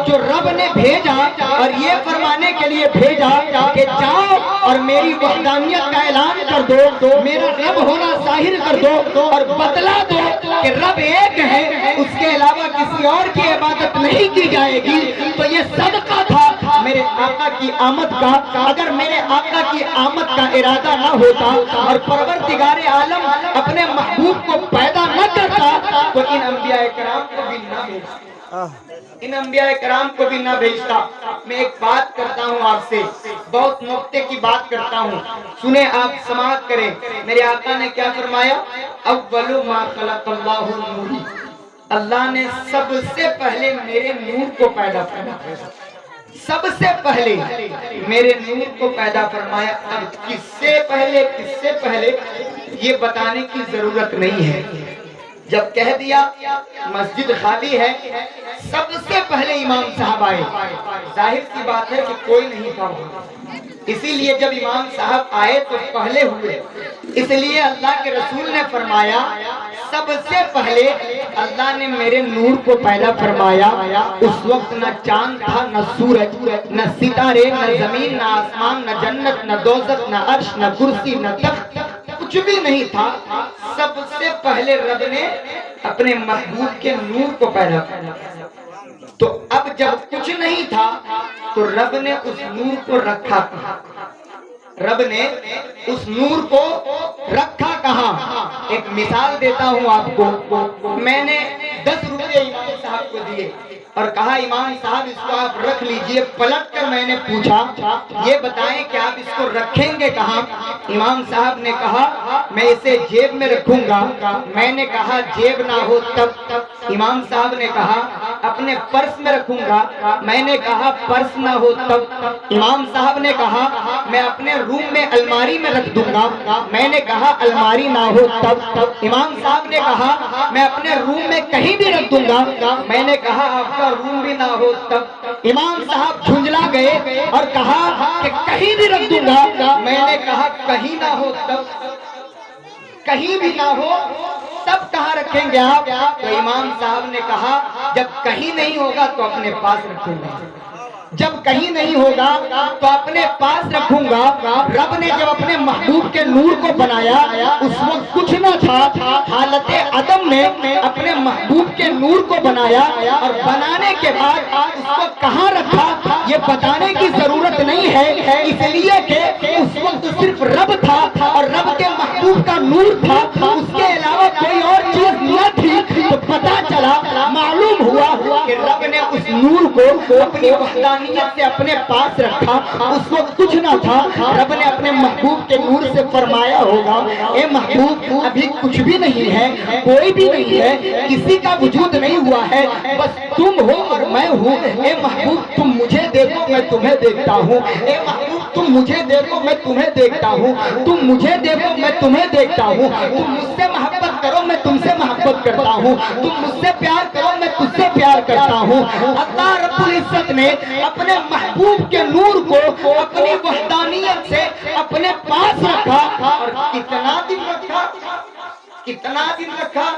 جو رب نے بھیجا اور یہ فرمانے کے لیے بھیجا کہ جاؤ اور میری وحدانیت کا اعلان کر دو، میرا رب ہونا ظاہر کر دو اور بتلا دو کہ رب ایک ہے، اس کے علاوہ کسی اور کی عبادت نہیں کی جائے گی، تو یہ صدقہ تھا میرے آقا کی آمد کا۔ اگر میرے آقا کی آمد کا ارادہ نہ ہوتا اور پروردگار عالم اپنے محبوب کو پیدا نہ کرتا تو ان انبیاء کرام کو بھی نہ بھیجتا، ان انبیاء کرام کو بھی نہ بھیجتا۔ میں ایک بات کرتا ہوں آپ سے، بہت نقطے کی بات کرتا ہوں، سنیں آپ، سماعت کریں۔ میرے آقا نے کیا فرمایا؟ اول ما خلق اللہ نوری، اللہ نے سب سے پہلے میرے نور کو پیدا فرمایا، سب سے پہلے میرے نور کو پیدا فرمایا۔ اب کس سے پہلے یہ بتانے کی ضرورت نہیں ہے، جب کہہ دیا مسجد خالی ہے سب سے پہلے امام صاحب آئے، ظاہر سی بات ہے کہ کوئی نہیں تھا، اسی لیے جب امام صاحب آئے تو پہلے ہوئے، اس لیے اللہ کے رسول نے فرمایا سب سے پہلے اللہ نے میرے نور کو پیدا فرمایا۔ اس وقت نہ چاند تھا، نہ سورج، نہ ستارے، نہ زمین، نہ آسمان، نہ جنت، نہ دوزخ، نہ عرش، نہ کرسی، نہ تخت، کچھ بھی نہیں تھا۔ سب سے پہلے رب نے اپنے محبوب کے نور کو پیدا کیا۔ تو اب جب کچھ نہیں تھا تو رب نے اس نور کو رکھا کہاں؟ رب نے اس نور کو رکھا کہاں؟ ایک مثال دیتا ہوں آپ کو۔ میں نے 10 روپے امام صاحب کو دیے اور کہا امام صاحب اس کو آپ رکھ لیجئے۔ پلٹ کر میں نے پوچھا یہ بتائیں کہ آپ اس کو رکھیں گے کہاں؟ امام صاحب نے کہا میں اسے جیب میں رکھوں گا۔ میں نے کہا جیب نہ ہو تب؟ امام صاحب نے کہا اپنے پرس میں رکھوں گا۔ میں نے کہا پرس نہ ہو تب؟ امام صاحب نے کہا میں اپنے روم میں الماری میں رکھ دوں گا۔ میں نے کہا الماری نہ ہو تب؟ امام صاحب نے کہا میں اپنے روم میں کہیں بھی رکھ دوں گا۔ میں نے کہا آپ کا روم بھی نہ ہو تب؟ امام صاحب جھنجلا گئے اور کہا کہ کہیں بھی رکھ دوں گا۔ میں نے کہا کہیں نہ ہو تب؟ کہیں بھی نہ ہو تب کہاں رکھیں گے آپ؟ تو امام صاحب نے کہا جب کہیں نہیں ہوگا تو اپنے پاس رکھوں گا، جب کہیں نہیں ہوگا تو اپنے پاس رکھوں گا۔ رب نے جب اپنے محبوب کے نور کو بنایا اس وقت کچھ نہ تھا، حالت عدم میں اپنے محبوب کے نور کو بنایا اور بنانے کے بعد اس کو کہاں رکھا یہ بتانے کی ضرورت نہیں ہے، اس لیے کہ اس وقت صرف رب تھا اور رب کے محبوب کا نور تھا، اس کے علاوہ کوئی اور چیز نہ تھی۔ تو پتہ چلا، معلوم ہوا کہ رب نے اس نور کو اپنی وحدانیت سے اپنے پاس رکھا۔ اس وقت کچھ نہ تھا، رب نے اپنے محبوب کے نور سے فرمایا ہوگا اے محبوب ابھی کچھ بھی نہیں ہے، کوئی بھی نہیں ہے، کسی کا وجود نہیں ہوا ہے، بس تم ہو اور میں ہوں۔ اے محبوب تم مجھے دیکھو میں تمہیں دیکھتا ہوں، اے محبوب تم مجھے دیکھو میں تمہیں دیکھتا ہوں، تم مجھے دیکھو میں تمہیں دیکھتا ہوں، تم مجھ سے محبت کرو میں تم سے محبت کرتا ہوں، تم مجھ سے پیار کرو میں تجھ سے پیار کرتا ہوں۔ اللہ رب العزت نے اپنے محبوب کے نور کو اپنی وحدانیت سے اپنے پاس رکھا اور کتنا دن رکھا، کتنا دن رکھا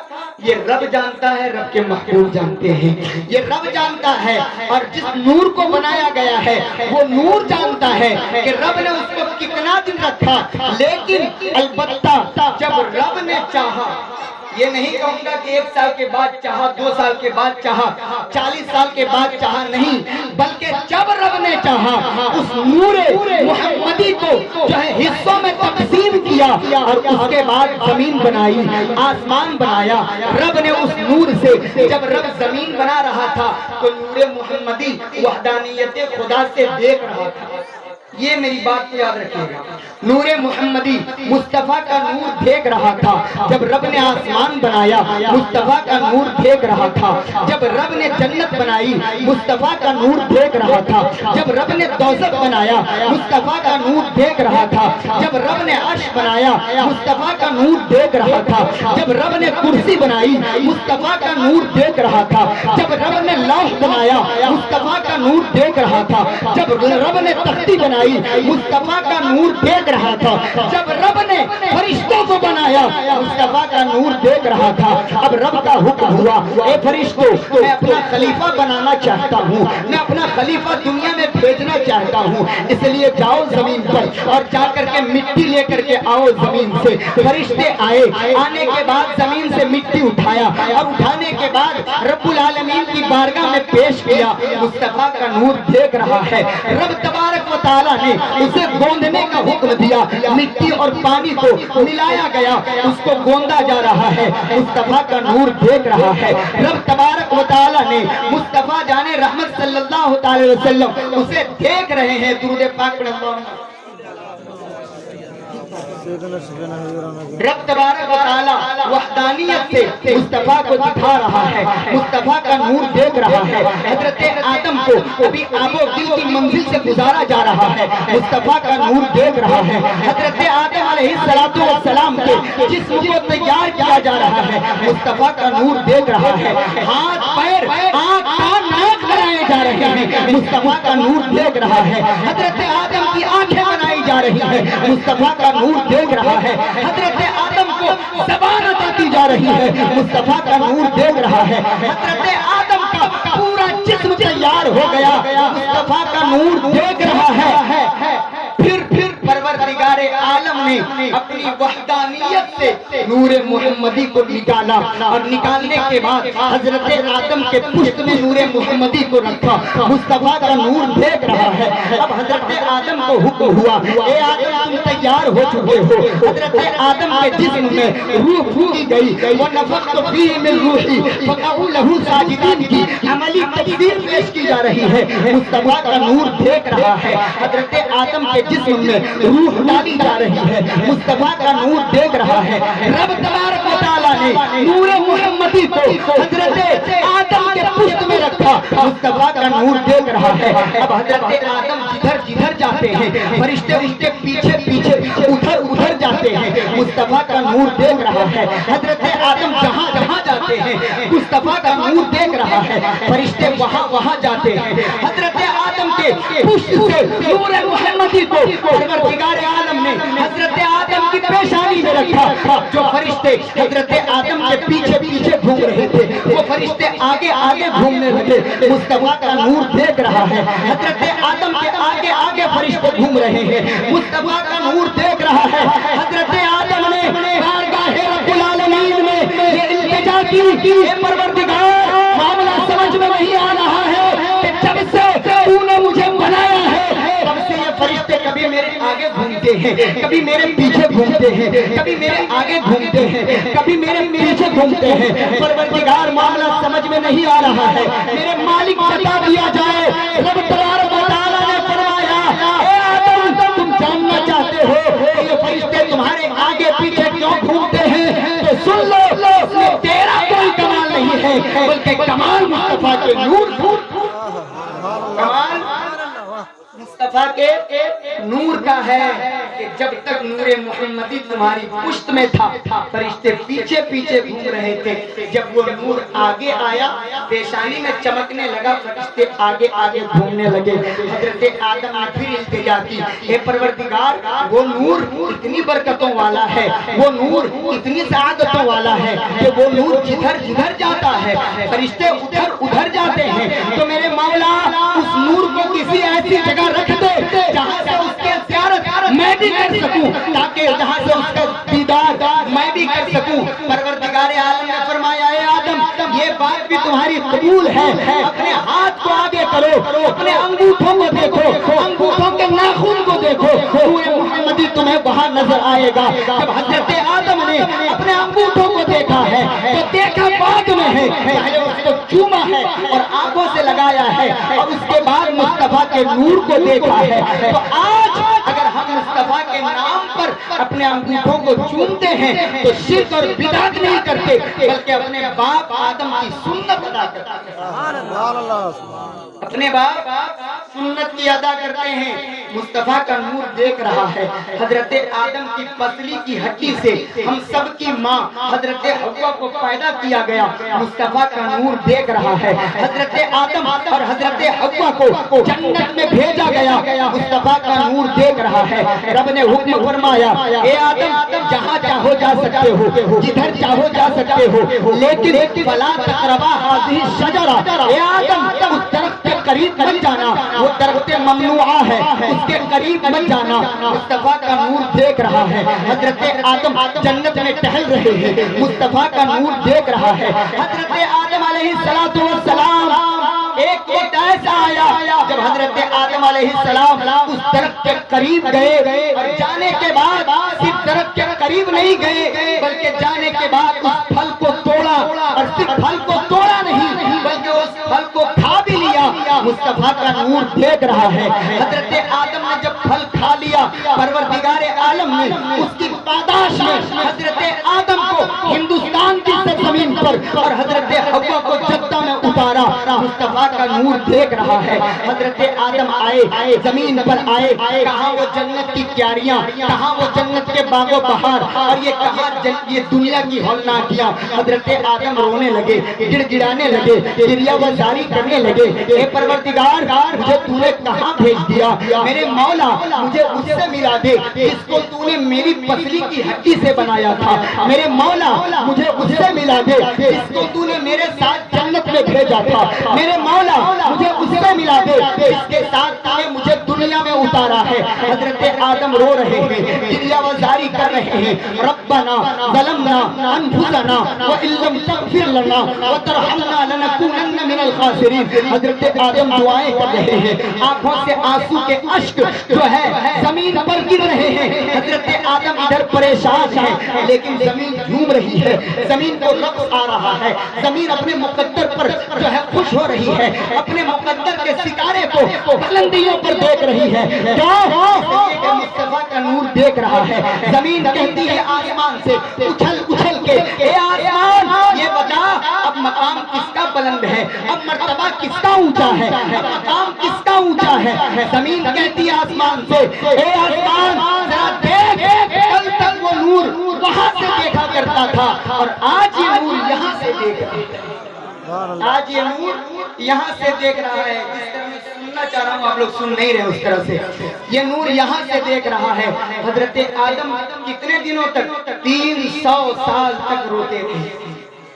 یہ رب جانتا ہے، رب کے محبوب جانتے ہیں، یہ رب جانتا ہے۔ اور جس نور کو بنایا گیا ہے وہ نور جانتا ہے کہ رب نے اس کو کتنا دن رکھا۔ لیکن البتہ جب رب نے چاہا، یہ نہیں کہوں گا کہ 1 سال کے بعد چاہا، 2 سال کے بعد چاہا، 40 سال کے بعد چاہا، نہیں، بلکہ جب رب نے چاہا اس نور محمدی کو جو ہے حصوں میں تقسیم کیا اور اس کے بعد زمین بنائی، آسمان بنایا۔ رب نے اس نور سے جب رب زمین بنا رہا تھا تو نور محمدی وحدانیت خدا سے دیکھ رہا تھا۔ یہ میری بات یاد رکھیے گا، نور محمدی مصطفیٰ کا نور دیکھ رہا تھا۔ جب رب نے آسمان بنایا مصطفیٰ کا نور دیکھ رہا تھا، جب رب نے جنت بنائی مصطفیٰ کا نور دیکھ رہا تھا، جب رب نے دوزخ بنایا مصطفیٰ کا نور دیکھ رہا تھا، جب رب نے عرش بنایا مصطفیٰ کا نور دیکھ رہا تھا، جب رب نے کرسی بنائی مصطفیٰ کا نور دیکھ رہا تھا، جب رب نے لوح بنایا مصطفیٰ کا نور دیکھ رہا تھا، جب رب نے تختی بنائی بنائی، مصطفیٰ کا نور دیکھ رہا تھا۔ جب رب نے فرشتوں کو بنایا مصطفیٰ کا نور دیکھ رہا تھا۔ اب رب کا حکم ہوا، اے فرشتوں میں اپنا خلیفہ بنانا چاہتا ہوں، میں اپنا خلیفہ دنیا میں بھیجنا چاہتا ہوں، اس لیے جاؤ زمین پر اور جا کر کے مٹی لے کر کے آؤ زمین سے۔ فرشتے آئے، آنے کے بعد زمین سے مٹی اٹھایا اور اٹھانے کے بعد رب العالمین کی بارگاہ میں پیش کیا۔ مصطفیٰ کا نور دیکھ رہا ہے، رب تبارک و تعالیٰ نے اسے گوندنے کا حکم دیا، مٹی اور پانی کو ملایا گیا، اس کو گوندا جا رہا ہے، مصطفیٰ کا نور دیکھ رہا ہے۔ رب تبارک و تعالیٰ نے مصطفیٰ جان رحمت صلی اللہ تعالی وسلم اسے دیکھ رہے ہیں۔ درود پاک پڑھ اللہ۔ رب تبارک و تعالی وحدانیت سے مصطفیٰ کو دکھا رہا ہے، مصطفیٰ کا نور دیکھ رہا ہے۔ حضرت آدم کو ابھی آب و گل کی منزل سے گزارا جا رہا ہے، مصطفیٰ کا نور دیکھ رہا ہے۔ حضرت آدم علیہ السلام کے جسم کو تیار کیا جا رہا ہے، مصطفیٰ کا نور دیکھ رہا ہے۔ ہاتھ پیر آنکھ کان ناک بنائے جا رہے ہیں، مصطفیٰ کا نور دیکھ رہا ہے۔ حضرت آدم کی آنکھیں بنائی جا رہی ہیں، مصطفیٰ کا نور دیکھ رہا ہے۔ حضرت آدم کو زبان عطا کی جا رہی ہے، مصطفیٰ کا نور دیکھ رہا ہے۔ حضرت آدم کا پورا جسم تیار ہو گیا، مصطفیٰ کا نور دیکھ رہا ہے۔ پھر پروردگار عالم نے اپنی وحدانیت سے نور محمدی کو نکالا اور نکالنے کے بعد حضرت آدم کے پشت میں نور محمدی کو رکھا، مصطفیٰ کا نور دیکھ رہا ہے۔ اب حضرت آدم کو حکم ہوا، اے آدم تم تیار ہو چکے ہو۔ حضرت آدم کے جسم میں روح پھونکی گئی، وَنَفَخْتُ فِيهِ مِن رُوحِي فَقَعُوا لَهُ سَاجِدِينَ کی عملی تفسیر پیش کی جا رہی ہے، مصطفیٰ کا نور دیکھ رہا ہے۔ حضرت آدم کے جسم میں روح ڈالی جا رہی ہے، مصطفیٰ کا نور دیکھ رہا ہے۔ رب تبارک و تعالیٰ نے نور محمدی کو حضرت آدم کے پشت میں رکھا، مصطفیٰ کا نور دیکھ رہا ہے۔ اب حضرت آدم جدھر جاتے ہیں فرشتے اس کے پیچھے ادھر جاتے ہیں، مصطفیٰ کا نور دیکھ رہا ہے۔ حضرت آدم جہاں جاتے ہیں مصطفیٰ کا نور دیکھ رہا ہے، فرشتے وہاں جاتے ہیں۔ حضرت آدم کے پشت سے نور محمدی کو پروردگار عالم نے حضرت آدم کی پیشانی میں رکھا۔ جو فرشتے حضرت آدم کے پیچھے گھوم رہے تھے وہ فرشتے آگے گھومنے لگے، مصطفیٰ کا نور دیکھ رہا ہے۔ حضرت آدم کے آگے فرشتے گھوم رہے ہیں، مصطفیٰ کا نور دیکھ رہا ہے۔ حضرت آدم نے بارگاہ رب العالمین میں یہ التجا کی، اے پروردگار معاملہ سمجھ میں نہیں آ رہا ہے کہ جب سے تو نے مجھے بنایا ہے تب سے یہ فرشتے کبھی میرے آگے گھومتے ہیں، کبھی میرے پیچھے گھومتے ہیں، کبھی میرے آگے گھومتے ہیں، کبھی میرے پیچھے گھومتے ہیں۔ پروردگار معاملہ سمجھ میں نہیں آ رہا ہے، میرے مالک بتا دیا جائے۔ رب تبارک و تعالیٰ نے فرمایا، اے آدم تم جاننا چاہتے ہو کہ یہ فرشتے تمہارے آگے پیچھے کیوں گھومتے ہیں؟ تو سن لو، تیرا کوئی کمال نہیں ہے بلکہ کمال مصطفیٰ کے نور، کمال مصطفیٰ کے نور کا ہے کہ جب تک نور محمدی تمہاری پشت میں تھا فرشتے پیچھے گھوم رہے تھے، جب وہ نور آگے آیا پیشانی میں چمکنے لگا، فرشتے آگے گھومنے لگے۔ حضرت آدم نے پھر التجا کی، اے پروردگار وہ نور اتنی برکتوں والا ہے، وہ نور اتنی سعادتوں والا ہے کہ وہ نور جدھر جاتا ہے فرشتے ادھر جاتے ہیں، تو میرے مولا اس نور کو کسی ایسی جگہ رکھ دے جہاں سے اس کے زیارت میں بھی کر سکوں، تاکہ جہاں سے اس کا دیدار میں بھی کر سکوں۔ پروردگار عالم نے فرمایا، اے آدم یہ بات بھی تمہاری قبول ہے، اپنے ہاتھ کو آگے کرو، اپنے انگوٹھوں کو دیکھو، انگوٹھوں کے ناخن کو دیکھو، نور محمدی تمہیں وہاں نظر آئے گا۔ جب حضرت آدم نے اپنے انگوٹھوں کو دیکھا ہے تو دیکھا بعد میں ہے، پہلے اس کو چوما ہے اور آنکھوں سے لگایا ہے اور اس کے بعد مصطفیٰ کے نور کو دیکھا ہے۔ تو آج اگر ہم مصطفیٰ کے نام پر اپنے انگوٹھوں کو چومتے ہیں تو شرک اور بدعت نہیں کرتے بلکہ اپنے باپ آدم کی سنت ادا کرتے ہیں، اپنے باپ سنت کی ادا کرتے ہیں، مصطفیٰ کا نور دیکھ رہا ہے۔ حضرت آدم کی پسلی کی ہڈی سے ہم سب کی ماں حضرت حوا کو پیدا کیا گیا، مصطفیٰ کا نور دیکھ رہا ہے۔ حضرت آدم اور حضرت حوا کو جنت میں بھیجا گیا، مصطفیٰ کا نور دیکھ رہا ہے۔ رب نے حکم فرمایا، اے آدم جہاں چاہو جا سکتے ہو، جدھر چاہو جا سکتے ہو، لیکن فلا تقربا هذه الشجرہ، اے آدم اس درخت کے قریب مت جانا، وہ درخت ممنوعہ ہے، اس کے قریب مت جانا۔ مصطفیٰ کا نور دیکھ رہا ہے۔ حضرت آدم جنت میں ٹہل رہے ہیں، مصطفیٰ کا نور دیکھ رہا ہے۔ حضرت آدم علیہ السلام ایک وقت ایسا آیا جب حضرت آدم علیہ السلام اس درخت کے قریب گئے، اور جانے کے بعد صرف درخت کے قریب نہیں گئے بلکہ جانے کے بعد اس پھل کو توڑا، اور صرف پھل کو توڑا نہیں بلکہ اس پھل کو کھا بھی لیا۔ مصطفیٰ کا نور دیکھ رہا ہے۔ حضرت آدم نے جب پھل کھا لیا، پروردگار عالم نے اس کی پاداش میں حضرت آدم کو ہندوستان کی سرزمین پر اور حضرت حوا کو جدہ میں اتارا۔ مصطفیٰ کا نور دیکھ رہا ہے۔ حضرت آدم آئے، زمین پر آئے، کہاں وہ جنت کی کیاریاں، کہاں وہ جنت کے باغ و بہار، اور یہ کہاں یہ دنیا کی ہولناکیاں۔ حضرت آدم رونے لگے، گڑ گڑانے لگے، گریہ وزاری کرنے لگے، اے پروردگار مجھے تو نے کہاں بھیج دیا؟ میرے مولا مجھے اس سے ملا دے جس کو تو نے میری پسلی کی ہڈی سے بنایا تھا۔ میرے مولا مجھے اس سے ملا دے جس کو تو نے میرے ساتھ جنت میں بھیجا تھا۔ میرے مولا مجھے اس سے ملا دے جس کے ساتھ تو نے مجھے دنیا میں اتارا ہے۔ حضرت آدم رو رہے ہیں، گریہ وزاری کر رہے ہیں، ربنا ظلمنا انفسنا وان لم تغفر لنا وترحمنا لنکونن من الخاسرین۔ حضرت آدم دعائیں کر رہے ہیں، آنکھوں سے آنسو کے اشک جو ہے زمین پر گر رہے ہیں۔ حضرت آدم ادھر پریشان ہے لیکن زمین جھوم رہی ہے، زمین کو رقص آ رہا ہے، زمین اپنے مقدر پر جو ہے خوش ہو رہی ہے، اپنے مقدر کے ستارے کو بلندیوں پر دیکھ رہی ہے۔ کیا مصطفیٰ کا نور دیکھ رہا ہے۔ زمین کہتی ہے آسمان سے اچھل اچھل کے، اے آسمان یہ بتا اب مقام کس کا بلند ہے، اب مرتبہ کس کا اونچا ہے، اب مقام کس کا اونچا ہے۔ زمین کہتی ہے آسمان سے، اے آسمان ذرا دیکھ، کل تک وہ نور وہاں سے دیکھا کرتا تھا اور آج یہ نور یہاں سے دیکھ رہا ہے، آج یہ نور یہاں سے دیکھ رہا ہے۔ جس طرح میں سننا چاہ رہا ہوں آپ لوگ سن نہیں رہے اس طرح سے، یہ نور یہاں سے دیکھ رہا ہے۔ حضرت آدم کتنے دنوں تک؟ 300 سال تک روتے تھے،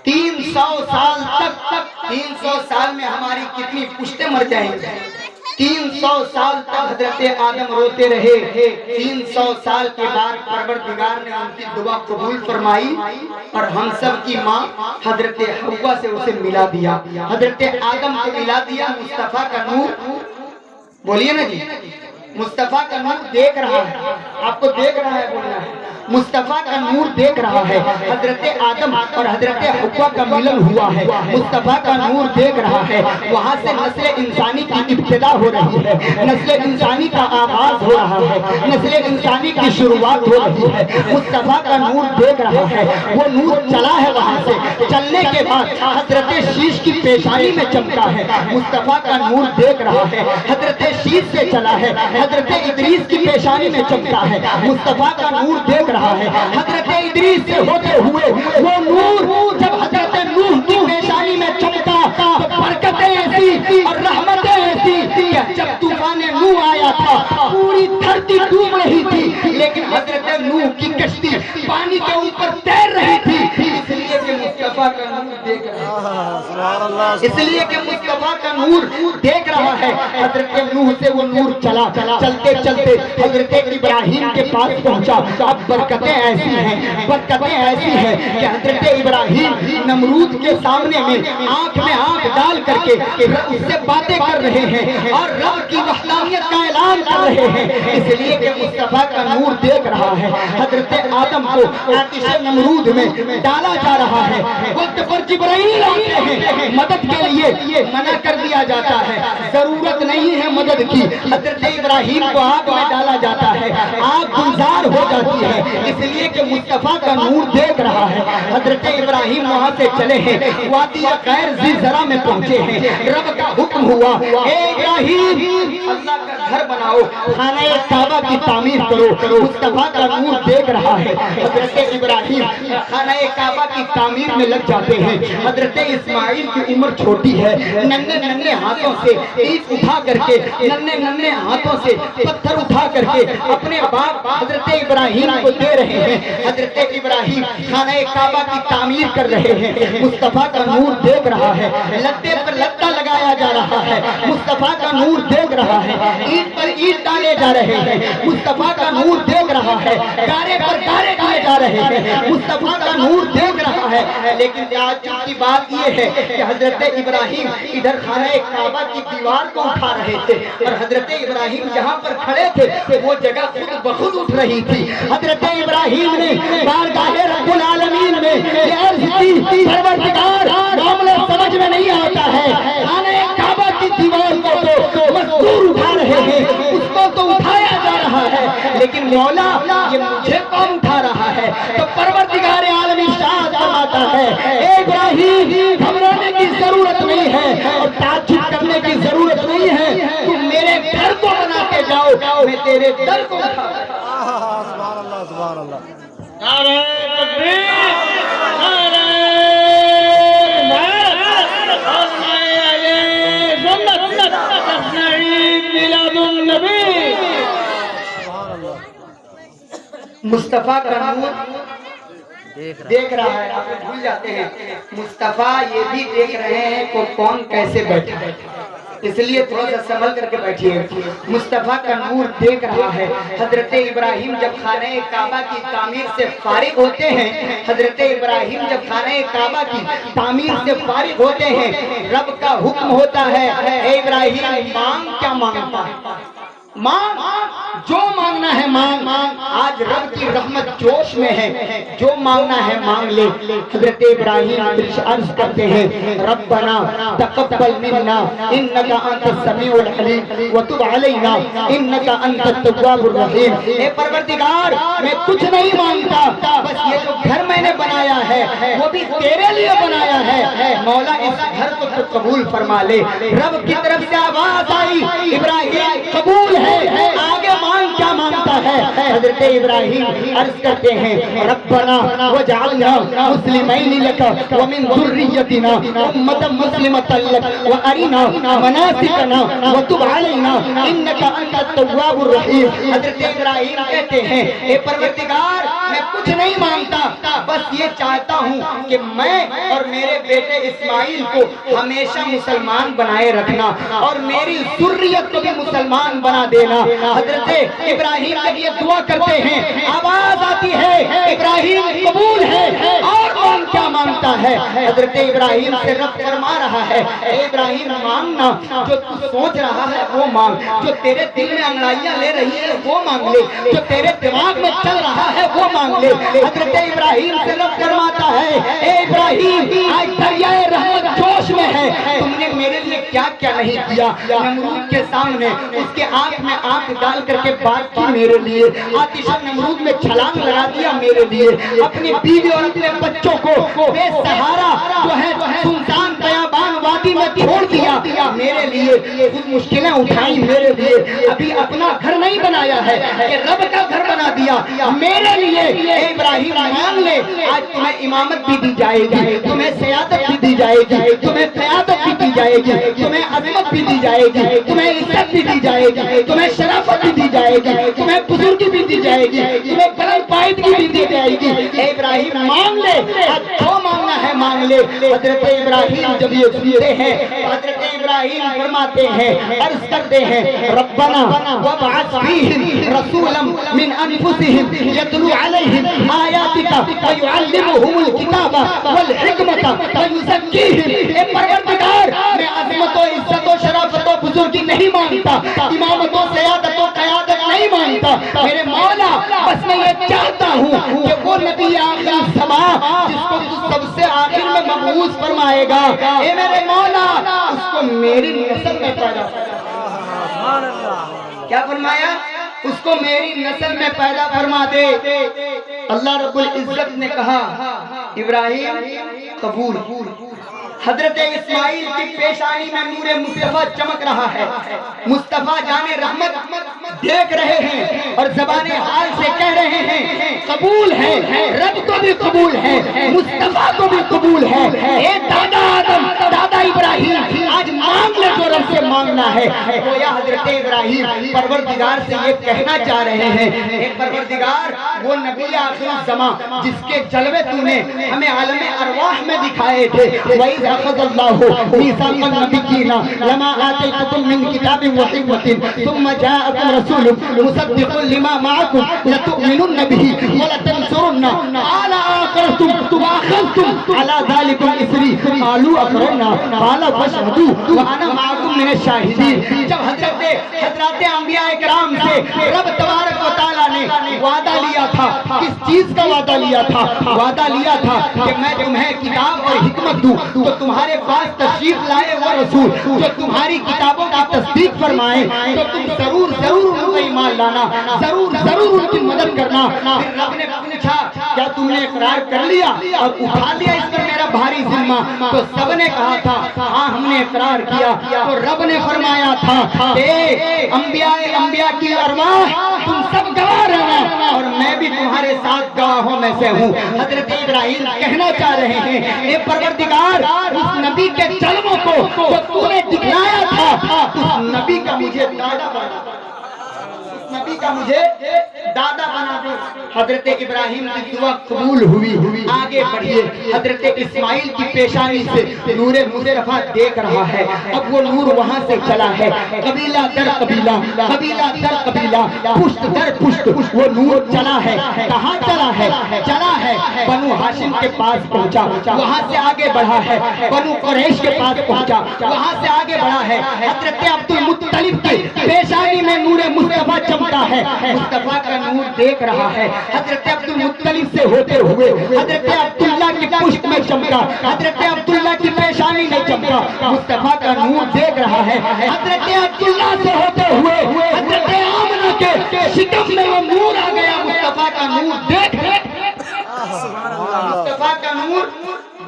300 سال تک۔ 300 سال میں ہماری کتنی پشتیں مر جائیں گے۔ 300 سال تک حضرت آدم روتے رہے۔ 300 سال کے بعد پروردگار نے ان کی دعا قبول فرمائی اور ہم سب کی ماں حضرت حوا سے اسے ملا دیا، حضرت آدم کو ملا دیا۔ مصطفیٰ کا نور بولیے نا جی، مصطفیٰ کا نور دیکھ رہا ہے، آپ کو دیکھ رہا ہے بولنا ہے، مصطفیٰ کا نور دیکھ رہا ہے۔ حضرت آدم اور حضرت حوا کا ملن ہوا ہے، مصطفیٰ کا نور دیکھ رہا ہے۔ وہاں سے نسل انسانی کی ابتدا ہو رہی ہے، نسل انسانی کا آغاز ہو رہا ہے، نسل انسانی کی شروعات ہو رہی ہے۔ مصطفیٰ کا نور دیکھ رہا ہے، وہ نور چلا ہے وہاں سے، چلنے کے بعد حضرت شیش کی پیشانی میں چمکا ہے، مصطفیٰ کا نور دیکھ رہا ہے۔ حضرت شیش سے چلا ہے، حضرت ادریس کی پیشانی میں چمکا ہے، مصطفیٰ کا نور دیکھ رہا ہے۔ حضرت ادریس سے ہوتے ہوئے وہ نور جب حضرت نوح کی پیشانی میں چمکا تو برکتیں ایسی اور رحمتیں ایسی کہ جب طوفان نوح آیا تھا پوری دھرتی ڈوب رہی تھی، لیکن حضرت نوح کی کشتی پانی کے اوپر تیر رہی تھی، اس لیے کہ مصطفیٰ کا نور دیکھ رہا ہے، اس لیے کہ مصطفیٰ کا نور دیکھ رہا ہے۔ حضرت نوح سے وہ نور چلا، چلتے چلتے حضرت ابراہیم کے پاس پہنچا۔ اب برکتیں ایسی ہیں، برکتیں ایسی ہیں کہ حضرت ابراہیم نمرود کے سامنے میں آنکھ ڈال کر کے اس سے باتیں کر رہے ہیں اور رب کی وحدانیت کا اعلان کر رہے ہیں، اس لیے کہ مصطفیٰ کا نور دیکھ رہا ہے۔ حضرت آدم کو آتش نمرود میں ڈالا جا رہا ہے، وقت پر جبرائیل آتے ہیں، مدد کے لیے منع کر دیا جاتا ہے، ضرورت نہیں ہے مدد کی. حضرت ابراہیم کو آگ میں ڈالا جاتا ہے, آگ گلزار ہو جاتی ہے, اس لیے کہ مصطفیٰ کا نور دیکھ رہا ہے. حضرت ابراہیم وہاں سے چلے ہیں, وادی غیر ذی زرع میں پہنچے ہیں. رب کا حکم ہوا, اے ابراہیم اللہ کا گھر بناؤ, خانہ کعبہ کی تعمیر کرو. مصطفیٰ کا نور دیکھ رہا ہے. حضرت ابراہیم خانہ کعبہ کی تعمیر میں لگ جاتے ہیں. حضرت اسماعیل کی عمر چھوٹی ہے, ننھے ننھے ہاتھوں سے اینٹ اٹھا کر کے, ننھے ننھے ہاتھوں سے پتھر اٹھا کر کے اپنے باپ حضرت ابراہیم کو دے رہے ہیں. حضرت ابراہیم خانہ کعبہ کی تعمیر کر رہے ہیں. مصطفیٰ کا نور دیکھ رہا ہے, لتے پر لتا لگایا جا رہا ہے. مصطفیٰ کا نور دیکھ رہا ہے, اینٹ پر اینٹ ڈالے جا رہے ہیں. مصطفیٰ کا نور دیکھ رہا ہے, گارے پر گارے ڈالے جا رہے ہیں. مصطفیٰ کا نور دیکھ رہا ہے. لیکن آج کی بات یہ ہے کہ حضرت ابراہیم ادھر خانہ کعبہ کی دیوار کو اٹھا رہے تھے, اور حضرت ابراہیم جہاں پر کھڑے تھے وہ جگہ خود بخود اٹھ رہی تھی. حضرت ابراہیم نے بارگاہ رب العالمین میں یہ عرض کی, پروردگار معاملہ سمجھ میں نہیں آتا ہے, خانہ کعبہ کی دیوار کو تو مزدور اٹھا رہے ہیں, اس کو تو اٹھایا جا رہا ہے, لیکن مولا یہ مجھے کون اٹھا رہا ہے؟ تو پروردگار عالم ارشاد فرماتا ہے, اے ابراہیم گھبرانے کی ضرورت نہیں ہے اور تعجب کرنے کی ضرورت نہیں ہے, تم میرے گھر کو بنا کے جاؤ, میں تیرے در کو اٹھا. سبحان اللہ سبحان اللہ. نعرہ تکبیر, نعرہ مصطفیٰ کا نور دیکھ رہا ہے. آپ بھول جاتے ہیں مصطفیٰ یہ بھی دیکھ رہے ہیں کہ کون کیسے بیٹھا ہے, اس لیے تھوڑا سا سنبھل کر کے بیٹھیے. مصطفیٰ کا نور دیکھ رہا ہے. حضرت ابراہیم جب خانہ کعبہ کی تعمیر سے فارغ ہوتے ہیں, حضرت ابراہیم جب خانہ کعبہ کی تعمیر سے فارغ ہوتے ہیں, رب کا حکم ہوتا ہے, اے ابراہیم مانگ. کیا مانگتا ہے؟ مانگ, جو مانگنا ہے مانگ. آج رب کی رحمت جوش میں ہے, جو مانگنا ہے مانگ لے. حضرت ابراہیم عرض کرتے ہیں, ربنا تقبل منا انک انت السمیع العلیم وتب علینا انک انت التواب الرحیم. اے پروردگار میں کچھ نہیں مانگتا, بس یہ جو گھر میں نے بنایا ہے وہ بھی تیرے لیے بنایا ہے, مولا اس گھر کو تو قبول فرما لے. رب کی طرف سے آواز آئی, ابراہیم قبول ہے, آگے مانگ. کیا مانگتا ہے؟ حضرت ابراہیم عرض کرتے ہیں, ربنا وجعلنا مسلمین لک ومن ذریتنا امة مسلمة لک وارنا مناسکنا وتب علینا انک انت التواب الرحیم. حضرت ابراہیم کہتے ہیں, اے پروردگار میں کچھ نہیں مانگتا, بس یہ چاہتا ہوں کہ میں اور میرے بیٹے اسماعیل کو ہمیشہ مسلمان بنائے رکھنا, اور میری ذریت کو بھی مسلمان بنا دینا. حضرت ابراہیم جب یہ دعا کرتے ہیں, آواز آتی ہے, ابراہیم قبول ہے, اور کون کیا مانگتا ہے؟ حضرت ابراہیم سے رب فرما رہا ہے, اے ابراہیم مانگنا, جو تو سوچ رہا ہے وہ مانگ, جو تیرے دل میں انگڑائیاں لے رہی ہے وہ مانگ لے, جو تیرے دماغ میں چل رہا ہے وہ مانگ لے. حضرت ابراہیم سے رب فرماتا ہے, اے ابراہیم آج دریائے رحمت جوش میں ہے, تم نے میرے لیے کیا کیا نہیں کیا. نمرود کے سامنے اس کے آنکھ میں آنکھ ڈال کر کے بات کی میرے لیے, آتش نمرود میں چھلانگ لگا دیا میرے لیے, اپنی بیوی اور اپنے بچوں کو بے سہارا جو ہے سنسان بیابان وادی میں چھوڑ دیا میرے لیے, خود مشکلیں اٹھائی میرے لیے. ابھی اپنا گھر نہیں بنایا ہے کہ رب کا گھر بنا دیا میرے لیے. اے ابراہیم مانگ لے, آج تمہیں امامت بھی دی جائے گی, تمہیں سیادت بھی دی جائے گی, تمہیں قیادت بھی دی جائے گی, تمہیں عظمت بھی دی جائے گی, تمہیں عزت بھی دی جائے گی, تمہیں شرافت بھی دی جائے گی, تمہیں بزرگی بھی دی جائے گی, تمہیں بلند پائیدگی بھی دی جائے گی. اے ابراہیم مانگ لے, جو مانگنا ہے مانگ لے. حضرت ابراہیم جب یہ سنتے ہیں, حضرت ابراہیم فرماتے ہیں, عرض کرتے ہیں, ربنا وابعث فیہم رسولا من انفسہم یتلو علیہم آیاتک ویعلمہم الکتاب والحکمت ویزکیہم. اے پروردگار میں عظمت و عزت و شرافت و بزرگی نہیں مانگتا, امامت و سیادت و قیادت نہیں مانگتا. میرے مولا بس میں یہ چاہتا ہوں کہ وہ نبی آخر زمان جس کو تو سب سے آخر میں مبعوث فرمائے گا, اے میرے مولا اس کو میری نسل میں پیدا فرما. کیا فرمایا؟ اس کو میری نسل میں پیدا فرما دے۔ اللہ رب العزت نے کہا ابراہیم قبول۔ حضرت اسماعیل کی پیشانی میں نور مصطفیٰ چمک رہا ہے، مصطفیٰ جان رحمت دیکھ رہے ہیں اور زبان حال سے کہہ رہے ہیں قبول ہے، رب کو بھی قبول ہے، مصطفیٰ کو بھی قبول ہے۔ اے دادا آدم، دادا ابراہیم، آج مانگ لے جو رب سے مانگنا ہے۔ گویا حضرت ابراہیم پروردگار سے یہ کہنا چاہ رہے ہیں، اے پروردگار، وہ نبی آخر الزمان جس کے جلوے تو نے ہمیں عالم ارواح میں دکھائے تھے، وَإِذْ أَخَذَ اللَّهُ مِيثَاقَ النَّبِيِّينَ لَمَا آتَيْتُكُم مِّن كِتَابٍ وَحِكْمَةٍ ثُمَّ جَاءَكُمْ رَسُولٌ مُصَدِّقٌ لِّمَا مَعَكُمْ لَتُؤْمِنُنَّ بِهِ وَلَتَنصُرُنَّهُ قَالَ أَأَقْرَرْتُمْ وَأَخَذْتُمْ عَلَىٰ ذَلِكُمْ إِصْرِي قَالُوا أَقْرَرْنَا قَالَ فَاشْهَدُوا وَأَنَا مَعَكُمْ مِنَ الشَّاهِدِينَ۔ جب حضرات انبیاء کرام سے رب تبارک و تعالیٰ نے وعدہ لیا تھا، کس چیز کا وعدہ لیا تھا؟ وعدہ لیا تھا کہ میں تمہیں کتاب اور حکمت دوں تو تمہارے پاس تشریف لائے وہ رسول جو تمہاری کتابوں کی تصدیق فرمائے تو تم ضرور ضرور ان کا ایمان لانا، ضرور ضرور ان کی مدد کرنا۔ پھر رب نے پوچھا کیا تم نے اقرار کر لیا اور اٹھا لیا اس پر میرا بھاری ذمہ؟ تو سب نے کہا تھا ہاں ہم نے اقرار کیا۔ تو رب نے فرمایا تھا کہ انبیاء کی ارواح تم سب گواہ رہنا اور میں بھی تمہارے ساتھ گواہوں میں سے ہوں۔ حضرت ابراہیم کہنا چاہ رہے ہیں اے پروردگار، اس نبی کے جلووں کو جو تو نے دکھلایا تھا اس نبی کا مجھے دادا بنا دے، اس نبی کا مجھے دادا بنا دے۔ حضرت ابراہیم کی دعا قبول ہوئی۔ آگے بڑھیے، حضرت اسماعیل کی پیشانی سے نور مصطفیٰ دیکھ رہا ہے۔ اب وہ نور وہاں سے چلا ہے، قبیلہ در قبیلہ، قبیلہ در قبیلہ، پشت در پشت وہ نور چلا ہے۔ کہاں چلا ہے؟ چلا ہے بنو ہاشم کے پاس پہنچا، وہاں سے آگے بڑھا ہے بنو قریش کے پاس پہنچا، وہاں سے آگے بڑھا ہے حضرت عبد المطلب کی پیشانی میں نور مصطفیٰ چمکا ہے، مصطفیٰ کا نور دیکھ رہا ہے۔ حضرت عبد المطلب سے ہوتے ہوئے حضرت عبداللہ کی پشت میں چمکا، حضرت عبداللہ کی پیشانی میں چمکا، مصطفیٰ کا نور دیکھ رہا ہے۔ حضرت عبداللہ سے ہوتے ہوئے حضرت آمنہ کے شکم میں وہ نور آ گیا، مصطفیٰ کا نور دیکھ مصطفیٰ کا نور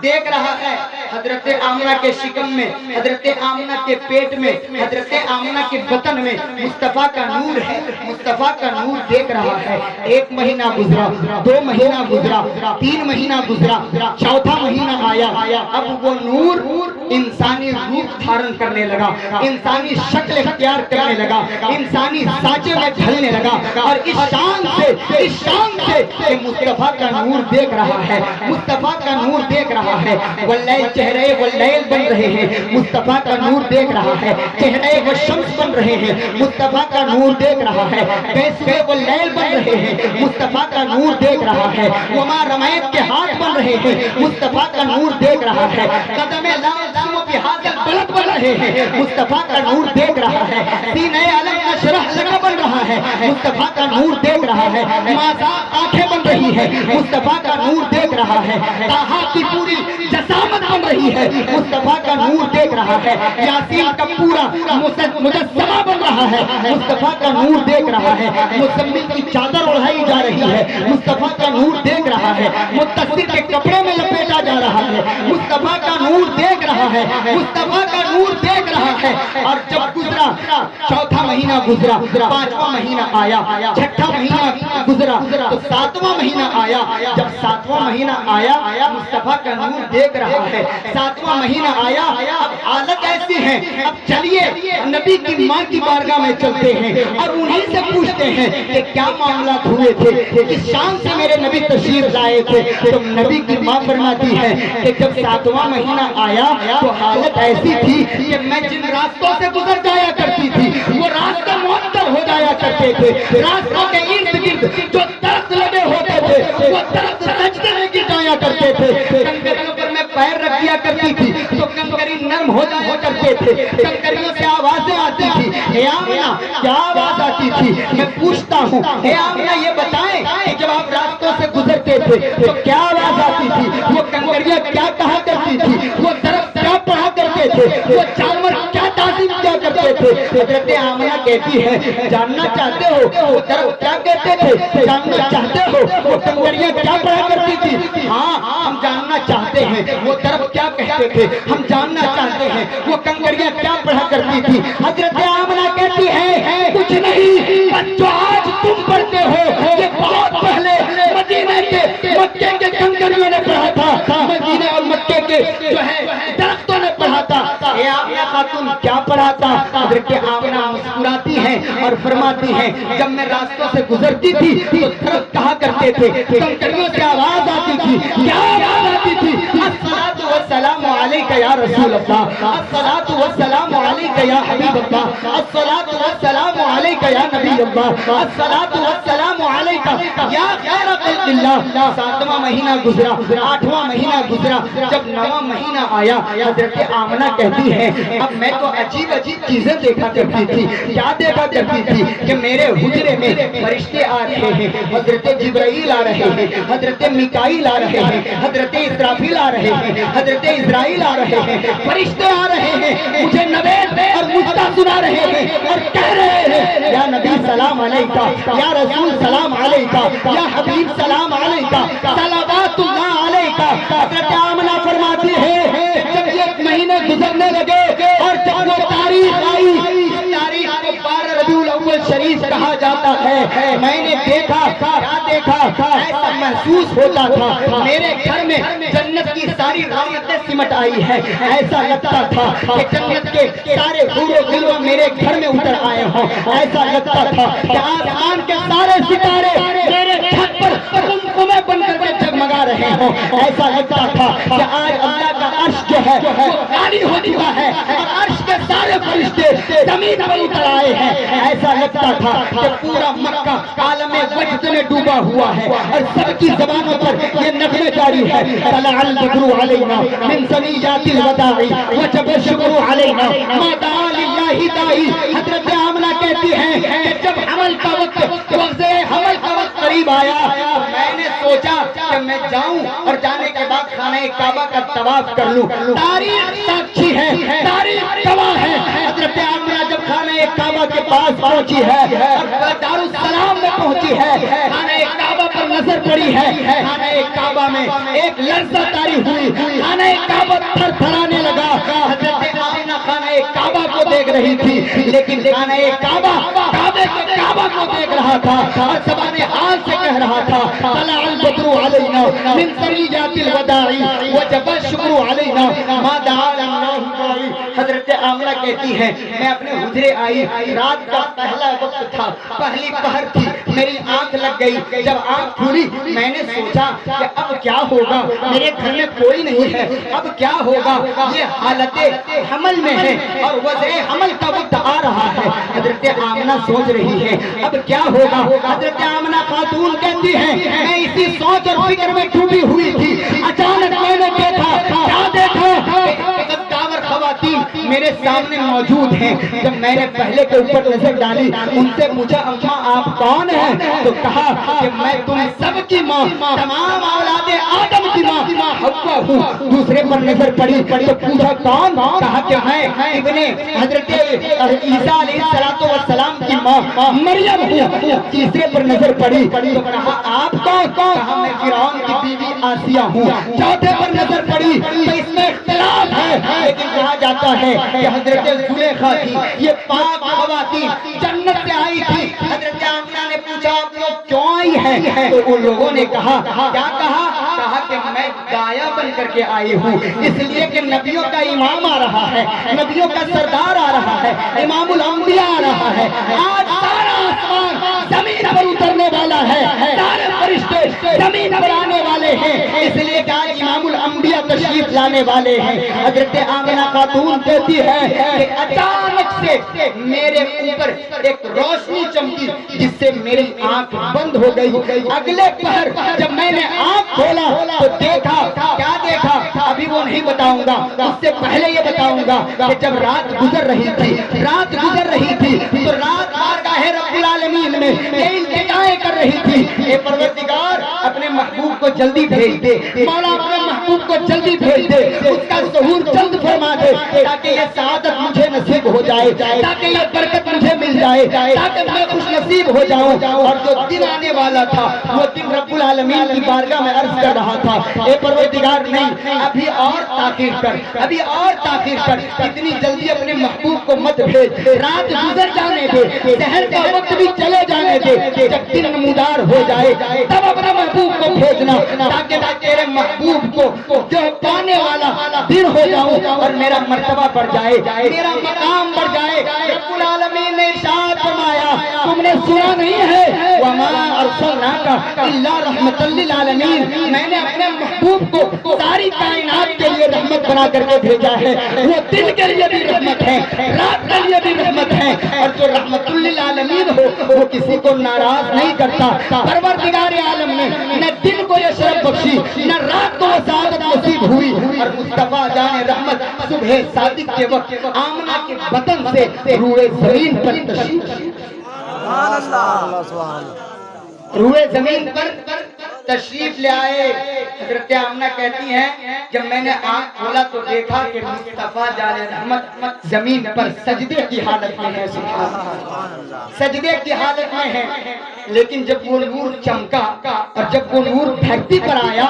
دیکھ رہا ہے۔ حضرت آمنہ کے شکم میں، حضرت آمنہ کے پیٹ میں، حضرت آمنہ کے بطن میں مصطفیٰ کا نور ہے، مصطفیٰ کا نور دیکھ رہا ہے۔ ایک مہینہ گزرا، 2 مہینہ گزرا، 3 مہینہ گزرا، 4تھا مہینہ آیا۔ اب وہ نور انسانی روپ دھارن کرنے لگا، انسانی شکل اختیار کرنے لگا، انسانی سانچے میں ڈھلنے لگا، اور اس شان سے کہ مصطفیٰ کا نور دیکھ رہا ہے، مصطفیٰ کا نور دیکھ رہا ہے۔ واللیل چہرے واللیل بن رہے ہیں، مصطفیٰ کا نور دیکھ رہا ہے۔ چہرے والشمس بن رہے ہیں، مصطفیٰ کا نور دیکھ رہا ہے۔ بیسوے واللیل بن رہے ہیں، مصطفیٰ کا نور دیکھ رہا ہے۔ وما رمیت کے ہاتھ بن رہے ہیں، مصطفیٰ کا نور دیکھ رہا ہے۔ قدم لازم و بحاظل بلد بن رہے ہیں، مصطفیٰ کا نور دیکھ رہا ہے۔ سینہ علم نشرح لگا بن رہا ہے، مصطفیٰ کا نور دیکھ رہا ہے۔ مازاد آنکھیں بن رہی ہے، مصطفیٰ کا نور دیکھ رہا ہے۔ طٰہٰ کی پوری جسامت بن رہی ہے، مصطفیٰ کا نور دیکھ رہا ہے۔ یاسین کا پورا مجسمہ بن رہا ہے، مصطفیٰ کا نور دیکھ رہا ہے۔ مزمل کی چادر اڑائی جا رہی ہے، مصطفیٰ کا نور دیکھ رہا ہے۔ مدثر کے کپڑے میں لپیٹا جا رہا ہے، مصطفیٰ کا نور دیکھ رہا ہے، مصطفیٰ کا نور دیکھ رہا ہے۔ اور جب گزرا 4تھا مہینہ گزرا، 5واں مہینہ آیا، 6واں مہینہ گزرا تو 7واں مہینہ آیا۔ جب 7واں مہینہ آیا مصطفیٰ کا نور دیکھ رہا ہے۔ 7واں مہینہ آیا، اب حالت ایسی ہے، اب چلیے نبی کی ماں کی بارگاہ میں چلتے ہیں اور انہی سے پوچھتے ہیں کہ کیا معاملات ہوئے تھے، کس شان سے میرے نبی تشریف لائے تھے۔ تو نبی کی ماں فرماتی ہے کہ جب 7واں مہینہ آیا تو حالت ایسی تھی کہ میں جن راستوں سے گزر جایا کرتی تھی وہ راستہ معطل ہو جایا کرتے تھے، راستوں کے ارد گرد جو درخت لگے ہوتے تھے وہ درخت سجدے میں گر جایا کرتے تھے، کنکریوں پر میں پیر رکھ دیا کرتی تھی تو کنکری نرم ہو جایا کرتے تھے، کنکریوں سے آوازیں آتی تھی۔ اے آمنہ کیا آواز آتی تھی؟ میں پوچھتا ہوں اے آمنہ یہ بتائیں کہ جب آپ راستوں سے گزرتے تھے تو کیا آواز آتی تھی؟ وہ کنکریاں کیا کہا کرتی تھی؟ وہ درخت کیا پڑھا کرتے تھے؟ وہ جانور کیا تعظیم کیا کرتے کرتے تھے. حضرت آمنہ کہتی ہے جاننا چاہتے ہو وہ درخت کیا کہتے تھے؟ جاننا چاہتے ہو وہ کنکریاں کیا پڑھا کرتی تھی؟ ہاں ہم جاننا چاہتے ہیں وہ درخت کیا کہتے تھے، ہم جاننا چاہتے ہیں وہ کنکریاں کیا پڑھا کرتی تھی. حضرت آمنہ کہتی ہے کچھ نہیں، جو آج تم پڑھتے ہو یہ بہت پہلے مدینے کے مکے کے کنکریوں نے پڑھا تھا، مدینے اور مکے کے جو ہے درختوں نے پڑھا تھا. اے آمنہ خاتون کیا پڑھا تھا؟ حضرت آمنہ مسکراتی ہیں اور فرماتی ہیں جب میں راستوں سے گزرتی تھی تو درخت کہا کرتے تھے، کنکریوں سے آواز آتی تھی. کیا آواز آتی تھی؟ الصلاۃ والسلام علیک یا رسول اللہ، الصلاۃ والسلام علیک یا حبیب اللہ، الصلاۃ والسلام علیک یا نبی اللہ، الصلاۃ والسلام علیک یا خیر خلق اللہ. 7واں مہینہ گزرا، 8واں مہینہ گزرا، جب 9واں مہینہ آیا حضرت آمنہ کہتی ہے اب میں تو عجیب عجیب چیزیں دیکھا کرتی تھی. کیا دیکھا کرتی تھی؟ کہ میرے حجرے میں فرشتے آ رہے ہیں، حضرت جبرائیل آ رہے ہیں، حضرت میکائیل آ رہے ہیں، حضرت اسرافیل آ رہے ہیں، حضرت اسرائیل آ رہے ہیں. فرشتے آ رہے ہیں مجھے نوید اور مجدہ سنا رہے ہیں اور کہہ رہے ہیں یا نبی سلام علیکہ، یا رسول سلام علیکہ، یا حبیب سلام علیکہ، صلوات اللہ علیکہ. حضرت آمنہ فرماتی ہے جب یہ مہینے گزرنے لگے اور جب وہ تاریخ آئی، تاریخ کو 12 ربیع الاول شریف کہا جاتا ہے، میں نے دیکھا، کیا دیکھا؟ ایسا محسوس ہوتا تھا میرے گھر میں جنت کی ساری رحمتیں سمٹ آئی ہے. ایسا لگتا تھا کہ جنت کے سارے حور و غلوہ میرے گھر میں اتر آئے ہوں. ایسا لگتا تھا کہ آسمان کے سارے ستارے میرے چھت پر قمقمے بن کر کے جگمگا رہے ہوں. ایسا لگتا تھا کہ آج اللہ کا عرش جو ہے وہ خالی ہو چکا ہے اور عرش کے سارے فرشتے زمین پر اتر آئے ہیں. ایسا لگتا تھا کہ پورا مکہ عالم وجد میں ڈوبا ہوا ہے اور سب کی زبانوں پر یہ نغمے جاری ہے طلع البدر علینا من ثنیات الوداع وجب الشکر علینا ما دعا للہ داعی. حضرت آمنہ کہتی ہیں کہ جب حمل کا وقت حمل کا وقت قریب آیا میں نے سوچا کہ میں جاؤں اور جانے کے بعد خانہ کعبہ کا طواف کر لوں. تاریخ ساکھی ہے، تاریخ گواہ ہے. حضرت آمنہ جب خانہ کعبہ کے پاس پہنچی ہے اور دار السلام میں پہنچی ہے، خانہ کعبہ پر نظر پڑی ہے. خانہ کعبہ میں ایک لرزہ طاری ہوئی، خانہ کعبہ تھر تھرانے لگا. حضرت آمنہ خانہ کعبہ کو دیکھ رہی تھی لیکن خانہ کعبہ کعبے کے کعبہ کو دیکھ رہا تھا اور زبان حال سے کہہ رہا تھا طلع البدر علینا من ثنیات الوداع وجب الشکر علینا ما دعا للہ داعی. حضرت آمنہ کہتی ہے میں اپنے حجرے آئی، رات کا پہلا وقت تھا، پہلی پہر تھی، میری آنکھ لگ گئی. جب آنکھ کھلی میں نے سوچا کہ اب کیا ہوگا، میرے گھر میں کوئی نہیں ہے، اب کیا ہوگا. یہ حالت حمل میں ہے اور وضع حمل کا وقت آ رہا ہے. حضرت آمنہ سوچ رہی ہے اب کیا ہوگا. حضرت آمنہ خاتون کہتی ہے میں اسی سوچ اور فکر میں ڈوبی ہوئی تھی. اچانک میں نے دیکھا، کیا دیکھا؟ خواتین میرے سامنے موجود ہیں. جب میں نے پہلے کے اوپر نظر ڈالی ان سے پوچھا اماں آپ کون ہیں؟ تو کہا کہ میں تم سب کی ماں، تمام اولاد آدم کی ماں حوا ہوں. دوسرے پر نظر پڑی تو پوچھا کون؟ کہا کہ میں ابن حضرت عیسیٰ علیہ السلام کی ماں مریم ہوں. تیسرے پر نظر پڑی تو کہا آپ کون؟ کہا میں فرعون کی بیوی آسیہ ہوں. چوتھے پر نظر پڑی تو اس میں اختلاف ہے لیکن کہا جاتا ہے کہ حضرت زلیخا تھی. یہ پاک خواتین جنت سے آئی تھی. حضرت آمنہ نے پوچھا آپ لوگ کیوں آئی ہیں؟ تو ان لوگوں نے کہا کیا کہا؟ کہا کہ میں دایا بن کر کے آئی ہوں اس لیے کہ نبیوں کا امام آ رہا ہے، نبیوں کا سردار آ رہا ہے، امام الانبیاء آ رہا ہے. آج سارا آسمان زمین پر اترنے والا ہے، سارے فرشتے زمین پر آنے والے ہیں اس لیے کہ آج امام الانبیاء تشریف لانے والے ہیں. حضرت آمنہ خاتون کہتی ہے کہ اچانک سے میرے اوپر ایک روشنی چمکی جس سے میری آنکھ بند ہو گئی. اگلے پہر جب میں نے آنکھ کھولا تو دیکھا، کیا دیکھا ابھی وہ نہیں بتاؤں گا، اس سے پہلے یہ بتاؤں گا کہ جب رات گزر رہی تھی تو رات بارگاہ رب العالمین میں یہ التجائیں کر رہی تھی اے پروردگار اپنے محبوب کو جلدی بھیج دے، مولا اپنے محبوب کو جلدی بھیج دے، اس کا ظہور جلد فرما دے تاکہ یہ سعادت مجھے نصیب ہو جائے، تاکہ یہ برکت مجھے مل جائے، تاکہ میں خوش نصیب ہو جاؤں۔ اور جو دن آنے والا تھا وہ دن رب العالمین کی بارگاہ میں عرض کر رہا تھا، اے پروردگار نہیں، ابھی اور تاخیر کر، ابھی اور تاخیر کر، اتنی جلدی اپنے محبوب کو مت بھیج، رات گزر جانے دے، شہر کا وقت بھی چلے جانے دے، جب دن نمودار ہو جائے تب اپنے محبوب کو بھیجنا، تاکہ میں تیرے محبوب کو جو پانے والا دن ہو جاؤں اور میرا مرتبہ بڑھ جائے، میرا مقام بڑھ جائے۔ رب العالمین نے ارشاد فرمایا، تم نے سنا نہیں ہے وَمَا أَرْسَلْنَاكَ إِلَّا رَحْمَةً لِّلْعَالَمِينَ، میں نے اپنے محبوب کو ساری کائنات کے لیے رحمت بنا کر کے بھیجا ہے۔ وہ دن کے لیے بھی رحمت ہے، رات کے لیے بھی رحمت ہے، اور جو رحمت للعالمین ہو وہ کسی کو ناراض نہیں کرتا۔ پروردگار عالم نے نہ دن کو یہ شرف بخشی، نہ رات کو وہ سعادت نصیب ہوئی، اور مصطفیٰ جان رحمت صبح صادق کے وقت آمنہ کے وطن سے روئے زمین پر تشریف، سبحان اللہ سبحان اللہ۔ روئے زمین پر تشریف لے آئے۔ حضرت آمنہ کہتی ہیں جب میں نے آنکھ کھولا تو دیکھا کہ مصطفیٰ جان رحمت زمین پر سجدے کی حالت میں ہے، سبحان اللہ، سجدے کی حالت میں ہے۔ لیکن جب وہ نور چمکا اور جب وہ نور دھرتی پر آیا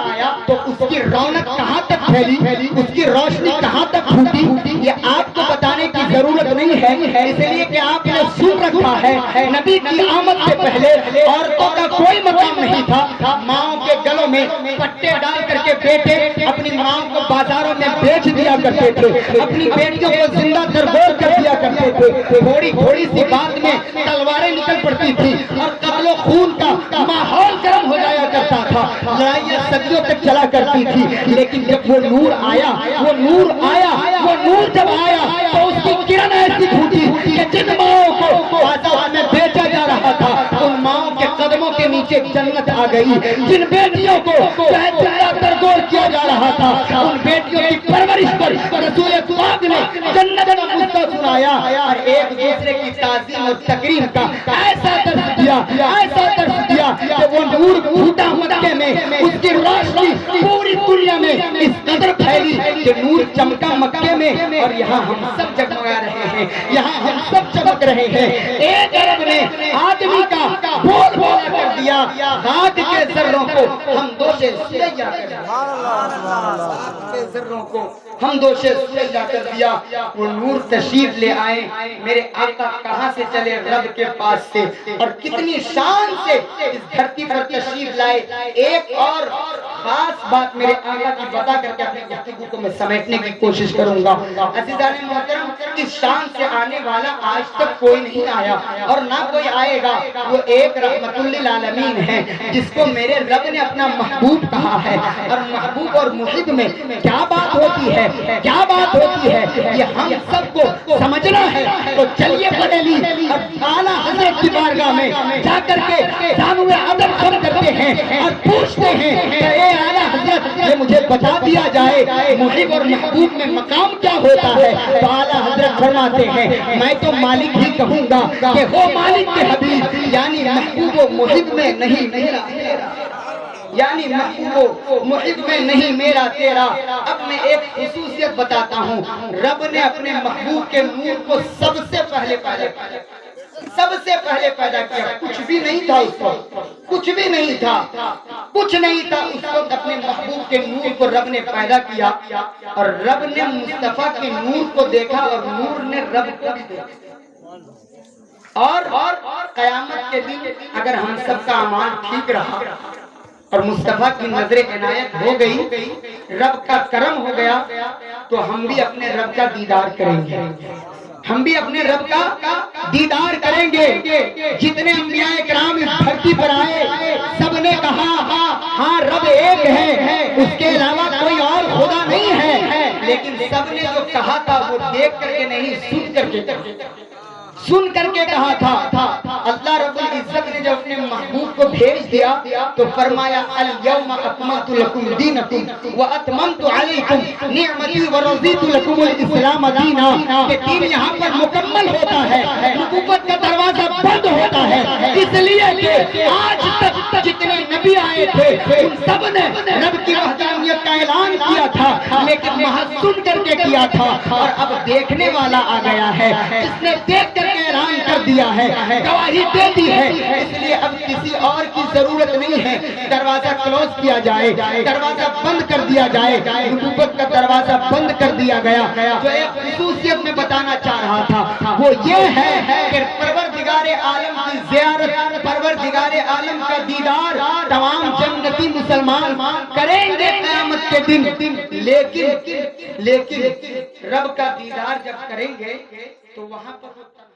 تو اس کی رونق کہاں تک پھیلی، اس کی روشنی کہاں تک پھوٹی، یہ آپ کو بتانے کی ضرورت نہیں ہے، اس لیے کہ آپ نے سن رکھا ہے نبی کی آمد سے پہلے عورتوں کا کوئی مقام نہیں تھا۔ ماؤں کے گلوں میں پٹے ڈال کر کے بیٹے اپنی ماؤں کو بازاروں میں بیچ دیا کرتے تھے، اپنی بیٹیوں کو زندہ درگور کر دیا کرتے تھے، تھوڑی تھوڑی سی بات میں تلواریں نکل پڑتی تھی اور قتل و خون کا ماحول گرم ہو جایا کرتا تھا، لڑائیاں صدیوں تک چلا کرتی تھی۔ لیکن جب وہ نور آیا، وہ نور آیا، وہ نور جب آیا تو اس کی کرن ایسی پھوٹی کہ جن ماؤں کو بازار میں بیچا جا رہا تھا ان ماؤں کے قدموں کے نیچے جنت آ گئی، جن بیٹیوں کو زندہ درگور کیا جا رہا تھا ان بیٹیوں کی پرورش پر رسول پاک نے جنت کا قصہ سنایا اور ایک دوسرے کی تعظیم اور تکریم کا ایسا درس دیا، ایسا درس دیا کہ وہ نور پھوٹا مکے میں، اس کی روشنی پوری دنیا میں اس قدر پھیلی کہ نور چمکا مکے میں، اور یہاں ہم سب جگمگا رہے ہیں، یہاں ہم سب چمک رہے ہیں۔ ایک عرب نے آدمی کا بول بولا کر دیا، غاد کے ذروں کو ہم دوشے سیاہ کر دیا، کے ذروں کو ہم دوشے سیاہ کر دیا۔ وہ نور تشریف لے آئے، میرے آقا کہاں سے چلے رب کے پاس سے، اور کتنی شان سے اس دھرتی پر تشریف لائے۔ ایک اور خاص بات میرے آقا کی بتا کر کے اپنی گفتگو کو میں سمیٹنے کی کوشش کروں گا۔ عزیزان محترم، اس شان سے آنے والا آج تک کوئی نہیں آیا اور نہ کوئی آئے گا۔ وہ ایک رحمت للعالمین ہے جس کو میرے رب نے اپنا محبوب کہا ہے، اور محبوب اور محب میں کیا بات ہوتی ہے، کیا بات ہوتی ہے یہ ہم سب کو سمجھنا ہے۔ تو چلیے بریلی اور اعلیٰ حضرت کی بارگاہ میں جا کر کے دانوِ ادب خم کرتے ہیں اور پوچھتے ہیں کہ اے اعلیٰ حضرت یہ مجھے بتا دیا جائے محب اور محبوب میں مقام کیا ہوتا ہے۔ تو اعلیٰ حضرت فرماتے ہیں میں تو مالک ہی کہوں گا کہ ہو مالک کے حبیب، یعنی محبوب و محب میں نہیں میرا، یعنی محبوب و محب میں نہیں میرا تیرا۔ اب میں ایک خصوصیت بتاتا ہوں، رب نے اپنے محبوب کے نور کو سب سے پہلے پیدا کیا، کچھ بھی نہیں تھا اس وقت، کچھ بھی نہیں تھا، کچھ نہیں تھا اس وقت۔ اپنے محبوب کے نور کو رب نے پیدا کیا اور رب نے مصطفیٰ کے نور کو دیکھا اور نور نے رب کو بھی دیکھا۔ اور قیامت کے دن اگر ہم سب کا اعمال ٹھیک رہا اور مصطفیٰ کی نظر عنایت ہو گئی، رب کا کرم ہو گیا، تو ہم بھی اپنے رب کا دیدار کریں گے، ہم بھی اپنے رب کا دیدار کریں گے۔ جتنے انبیاء کرام اس دھرتی پر آئے سب نے کہا ہاں رب ایک ہے، اس کے علاوہ کوئی اور خدا نہیں ہے، لیکن سب نے جو کہا تھا وہ دیکھ کر کے نہیں، سن کر کے کہا تھا۔ اللہ رب العزت نے جب اپنے محبوب کو بھیج دیا تو فرمایا الیوم اکملت لکم دینکم واتممت علیکم نعمتی ورضیت لکم الاسلام دینا، کہ دین یہاں پر مکمل ہوتا ہے، نبوت کا دروازہ بند ہوتا ہے، اس لیے کہ آج تک جتنے نبی آئے تھے ان سب نے رب کی وحدانیت کا اعلان کیا تھا، لیکن محض سن کر کے کیا تھا اور اب دیکھنے والا آ گیا ہے جس نے دیکھ کر کے اعلان کر دیا ہے، گواہی دے دی ہے، اس لیے اب کسی اور کی ضرورت نہیں ہے دروازہ کلوز کیا جائے، دروازہ بند کر دیا جائے۔ نبوت کا دروازہ بند کر دیا گیا۔ جو ایک خصوصیت میں بتانا چاہ رہا تھا وہ یہ ہے کہ پروردگار عالم کی زیارت، پروردگار عالم کا دیدار تمام جنتی مسلمان کریں گے قیامت کے دن، لیکن رب کا دیدار جب کریں گے تو وہاں پر